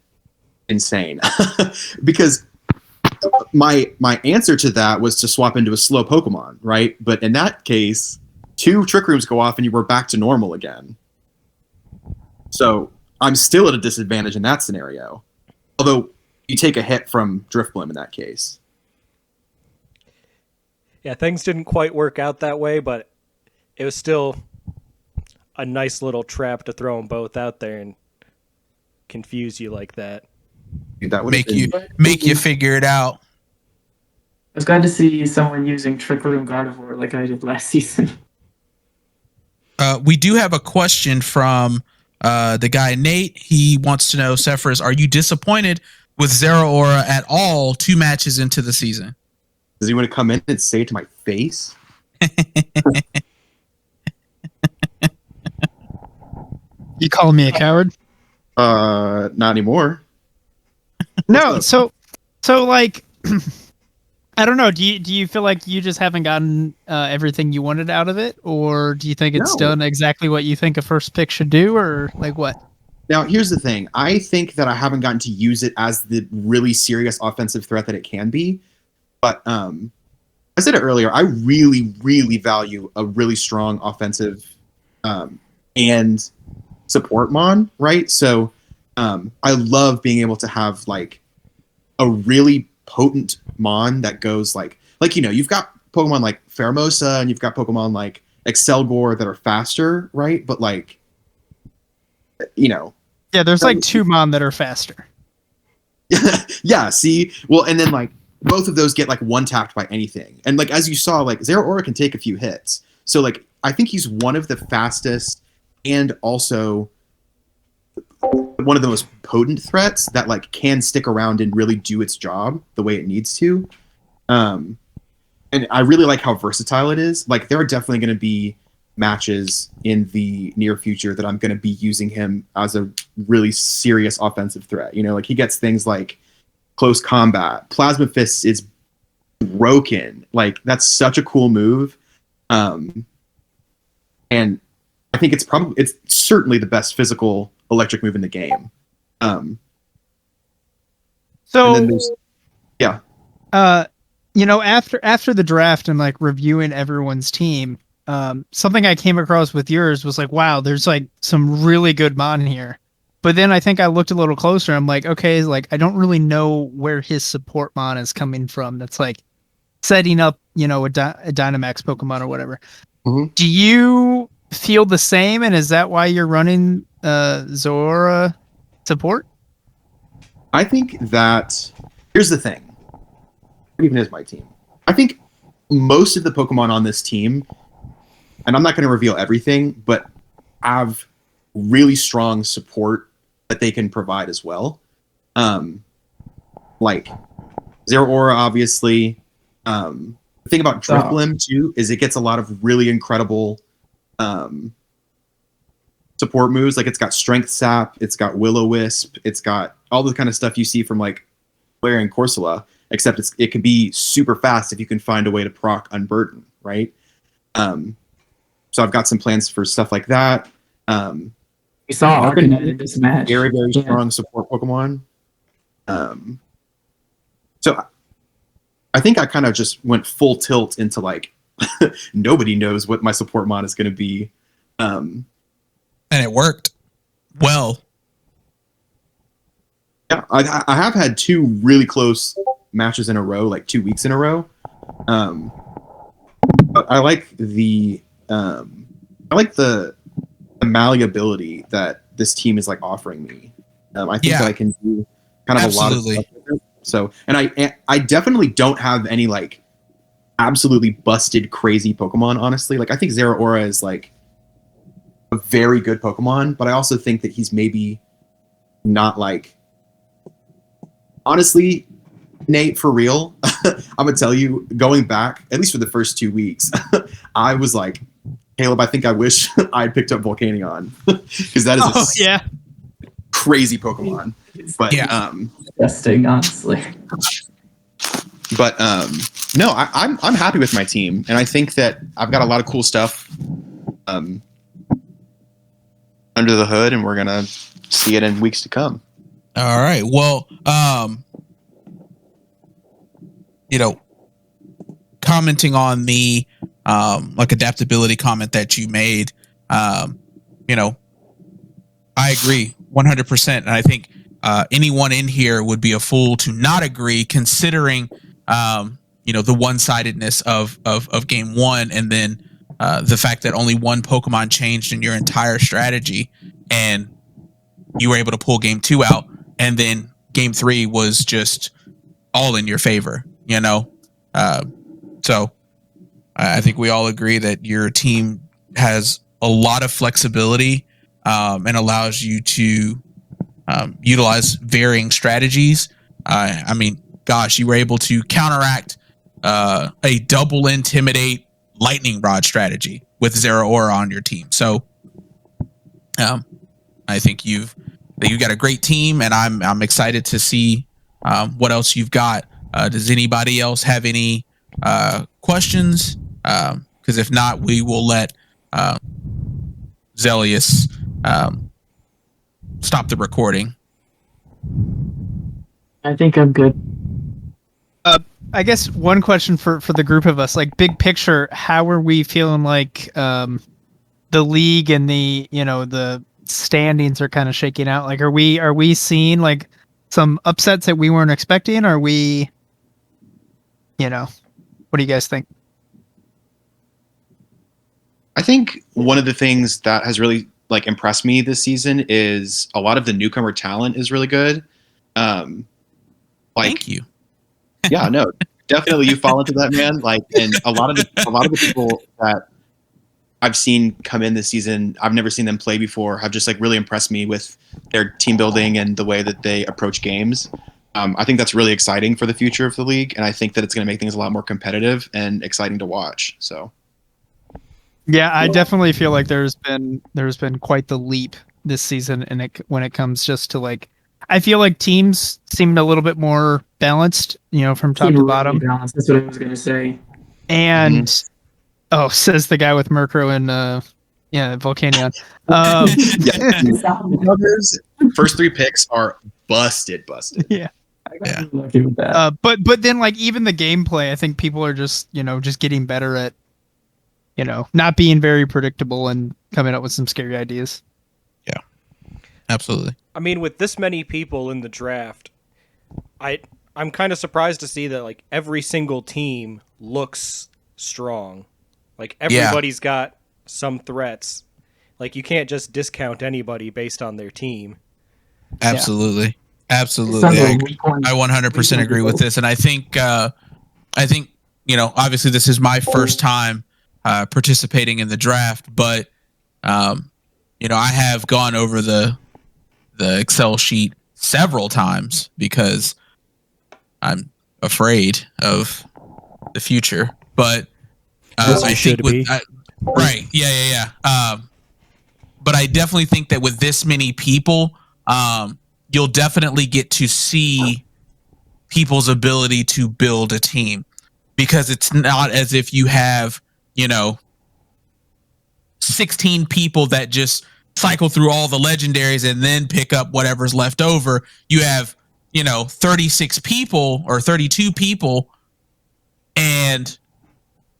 insane. Because my answer to that was to swap into a slow Pokemon, right? But in that case, 2 Trick Rooms go off and you were back to normal again. So I'm still at a disadvantage in that scenario. Although you take a hit from Drifblim in that case. Yeah, things didn't quite work out that way, but it was still a nice little trap to throw them both out there and confuse you like that. Dude, that would make you figure it out. I was glad to see someone using Trick Room Gardevoir like I did last season. We do have a question from the guy Nate. He wants to know, Cepherus, are you disappointed with Zeraora at all 2 matches into the season? Does he want to come in and say it to my face? You calling me a coward? Not anymore. No, so like I don't know. Do you feel like you just haven't gotten everything you wanted out of it, or do you think it's done exactly what you think a first pick should do, or like what? Now, here's the thing. I think that I haven't gotten to use it as the really serious offensive threat that it can be. But I said it earlier, I really, really value a really strong offensive and support mon, right? So I love being able to have like a really potent mon that goes like you've got Pokemon like Pheromosa and you've got Pokemon like Excelgor that are faster, right? But like, yeah, there's like 2 mon that are faster. Yeah, see, well, and then like both of those get like 1-tapped by anything, and like as you saw, like Zeraora can take a few hits, so like I think he's one of the fastest and also one of the most potent threats that like can stick around and really do its job the way it needs to. And I really like how versatile it is. Like there are definitely going to be matches in the near future that I'm going to be using him as a really serious offensive threat. Like he gets things like close combat. Plasma Fist is broken. Like that's such a cool move. And I think it's certainly the best physical electric move in the game. So after the draft and like reviewing everyone's team, something I came across with yours was like, wow, there's like some really good mon here. But then I think I looked a little closer. I'm like, okay, like I don't really know where his support mon is coming from. That's like setting up, a Dynamax Pokemon or whatever. Mm-hmm. Do you feel the same? And is that why you're running Zora support? I think that here's the thing. What even is my team? I think most of the Pokemon on this team, and I'm not going to reveal everything, but have really strong support that they can provide as well. Like Zeraora, obviously. The thing about Drifblim too is it gets a lot of really incredible support moves. Like it's got Strength Sap, it's got Will-O-Wisp, it's got all the kind of stuff you see from like Blair and Corsola, except it can be super fast if you can find a way to proc Unburden, right? So I've got some plans for stuff like that. We saw Arcanine in this match. Very, very strong support Pokemon. So I think I kind of just went full tilt into like nobody knows what my support mod is going to be. And it worked well. Yeah, I have had 2 really close matches in a row, like 2 weeks in a row. But I like the malleability that this team is like offering me. I think that I can do kind of a lot of stuff with it. So, and I definitely don't have any like absolutely busted crazy Pokemon. Honestly, like I think Zeraora is like a very good Pokemon, but I also think that he's maybe not like. Honestly, Nate, for real, I'm gonna tell you, going back at least for the first 2 weeks, I was like, Caleb, I think I wish I had picked up Volcanion because that is crazy Pokemon. But disgusting, honestly. But no, I'm happy with my team, and I think that I've got a lot of cool stuff under the hood, and we're gonna see it in weeks to come. All right. Well, commenting on the like adaptability comment that you made, I agree 100%, and I think anyone in here would be a fool to not agree, considering the one-sidedness of game 1, and then the fact that only one Pokemon changed in your entire strategy, and you were able to pull game 2 out, and then game 3 was just all in your favor. So I think we all agree that your team has a lot of flexibility and allows you to utilize varying strategies. I mean, gosh, you were able to counteract a double intimidate lightning rod strategy with Zeraora on your team. So I think you've got a great team, and I'm excited to see what else you've got. Does anybody else have any questions? Because if not, we will let Xlelius stop the recording. I think I'm good. I guess one question for the group of us, like big picture, how are we feeling like the league and the standings are kind of shaking out? Like, are we seeing like some upsets that we weren't expecting? Are we, what do you guys think? I think one of the things that has really like impressed me this season is a lot of the newcomer talent is really good. Thank you. Yeah, no, definitely you fall into that, man. Like, and a lot of the people that I've seen come in this season, I've never seen them play before, have just like really impressed me with their team building and the way that they approach games. I think that's really exciting for the future of the league, and I think that it's going to make things a lot more competitive and exciting to watch. So, yeah, I definitely feel like there's been quite the leap this season, and when it comes just to like, I feel like teams seemed a little bit more balanced, from top to bottom. Balanced. That's what I was going to say. And says the guy with Murkrow and Volcanion. First 3 picks are busted. Yeah. I got lucky with that. But then like even the gameplay, I think people are just just getting better at not being very predictable and coming up with some scary ideas. Yeah, absolutely. I mean, with this many people in the draft, I'm kind of surprised to see that like every single team looks strong. Like everybody's got some threats. Like you can't just discount anybody based on their team. Absolutely. Yeah. Absolutely. I 100% agree with this. And I think, obviously this is my first time participating in the draft, but, I have gone over the Excel sheet several times because I'm afraid of the future. But I think right. Yeah. But I definitely think that with this many people, you'll definitely get to see people's ability to build a team, because it's not as if you have, 16 people that just cycle through all the legendaries and then pick up whatever's left over. You have, 36 people or 32 people, and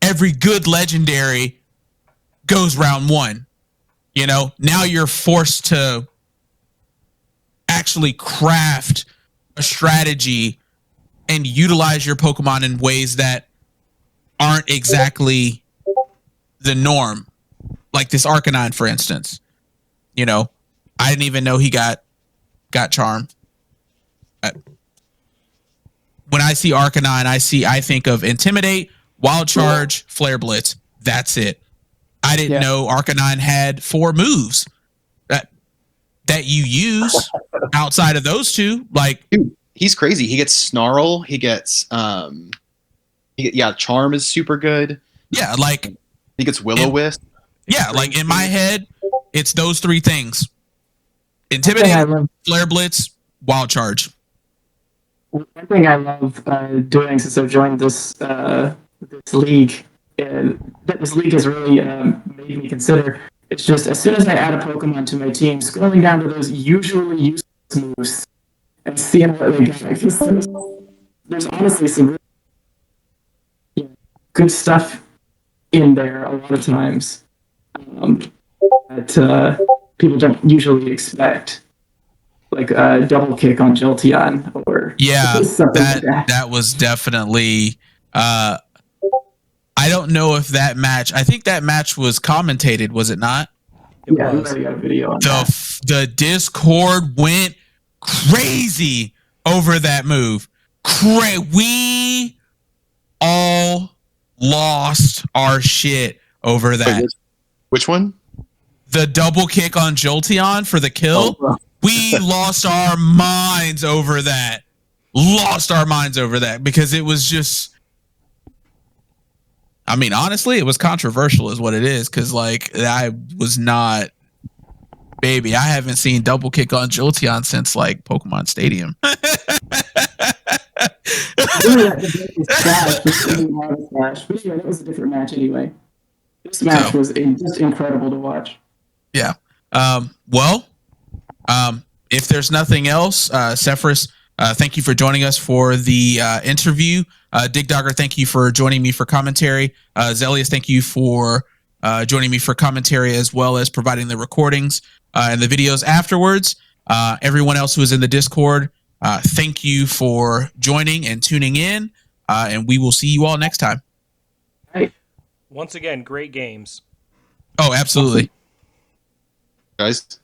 every good legendary goes round one. Now you're forced to actually craft a strategy and utilize your Pokemon in ways that aren't exactly the norm. Like this Arcanine, for instance. I didn't even know he got Charm. When I see Arcanine, I think of Intimidate, Wild Charge, Flare Blitz. That's it. I didn't know Arcanine had 4 moves that you use outside of those two. Like, dude, he's crazy. He gets Snarl. He gets Charm is super good. Yeah, like he gets Will-O-Wisp. Yeah, like in my head, it's those 3 things: Intimidate, Flare Blitz, Wild Charge. One thing I love doing since I've joined this league, that this league has really made me consider. It's just as soon as I add a Pokemon to my team, scrolling down to those usually useless moves and seeing what they got. There's honestly some really good stuff in there a lot of times that people don't usually expect. Like a double kick on Jolteon or something like that. That was definitely I don't know if that match, I think that match was commentated, was it not? It was. We got a video on that. The Discord went crazy over that move. We all lost our shit over that. Wait, which one? The double kick on Jolteon for the kill. Oh, we lost our minds over that. Because it was just, I mean, honestly, it was controversial is what it is. Because, like, I was not, baby, I haven't seen double kick on Jolteon since, like, Pokemon Stadium. That was a different match anyway. This match was just incredible to watch. Yeah. If there's nothing else, Cepherus, thank you for joining us for the interview. Digdogger, thank you for joining me for commentary. Xlelius, thank you for joining me for commentary, as well as providing the recordings and the videos afterwards. Everyone else who is in the Discord, thank you for joining and tuning in, and we will see you all next time. Right. Once again, great games. Oh, absolutely. Guys.